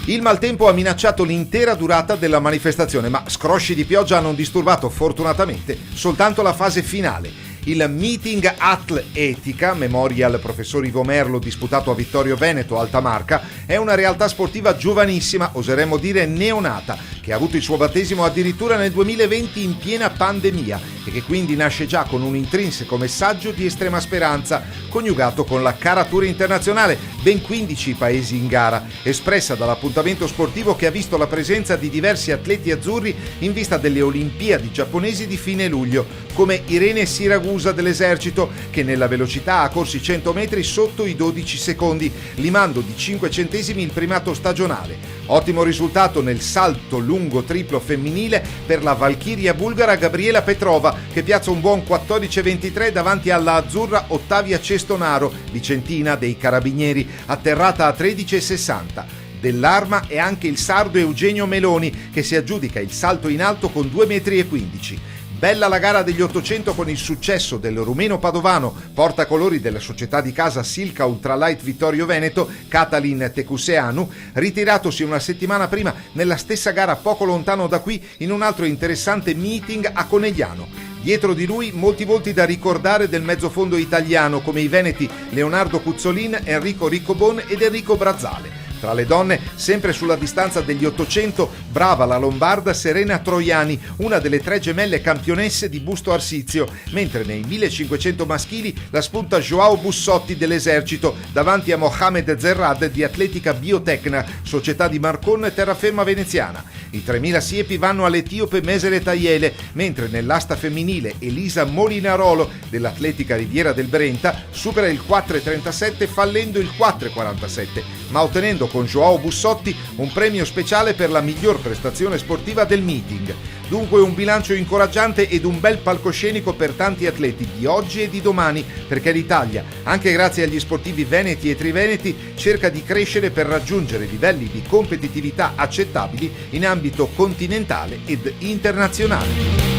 Il maltempo ha minacciato l'intera durata della manifestazione, ma scrosci di pioggia hanno disturbato fortunatamente soltanto la fase finale. Il meeting Atletica, memoria al professor Ivo Merlo, disputato a Vittorio Veneto, Alta Marca, è una realtà sportiva giovanissima, oseremmo dire neonata, che ha avuto il suo battesimo addirittura nel 2020 in piena pandemia e che quindi nasce già con un intrinseco messaggio di estrema speranza, coniugato con la caratura internazionale, ben 15 paesi in gara, espressa dall'appuntamento sportivo che ha visto la presenza di diversi atleti azzurri in vista delle Olimpiadi giapponesi di fine luglio, come Irene Siragusa dell'Esercito, che nella velocità ha corsi 100 metri sotto i 12 secondi, limando di 5 centesimi il primato stagionale. Ottimo risultato nel salto lungo triplo femminile per la valchiria bulgara Gabriela Petrova, che piazza un buon 14,23 davanti alla azzurra Ottavia Cestonaro, vicentina dei Carabinieri, atterrata a 13,60. Dell'arma è anche il sardo Eugenio Meloni, che si aggiudica il salto in alto con 2,15 metri. Bella la gara degli 800 con il successo del rumeno padovano, portacolori della società di casa Silca Ultralight Vittorio Veneto, Catalin Tecuseanu, ritiratosi una settimana prima nella stessa gara poco lontano da qui in un altro interessante meeting a Conegliano. Dietro di lui molti volti da ricordare del mezzofondo italiano, come i veneti Leonardo Cuzzolin, Enrico Riccobon ed Enrico Brazzale. Tra le donne, sempre sulla distanza degli 800, brava la lombarda Serena Troiani, una delle 3 gemelle campionesse di Busto Arsizio, mentre nei 1500 maschili la spunta Joao Bussotti dell'Esercito davanti a Mohamed Zerrad di Atletica Biotecna, società di Marcon e terraferma veneziana. I 3000 siepi vanno all'etiope Mesere Tayele, mentre nell'asta femminile Elisa Molinarolo dell'Atletica Riviera del Brenta supera il 4,37 fallendo il 4,47, ma ottenendo con Joao Bussotti un premio speciale per la miglior prestazione sportiva del meeting. Dunque un bilancio incoraggiante ed un bel palcoscenico per tanti atleti di oggi e di domani, perché l'Italia, anche grazie agli sportivi veneti e triveneti, cerca di crescere per raggiungere livelli di competitività accettabili in ambito continentale ed internazionale.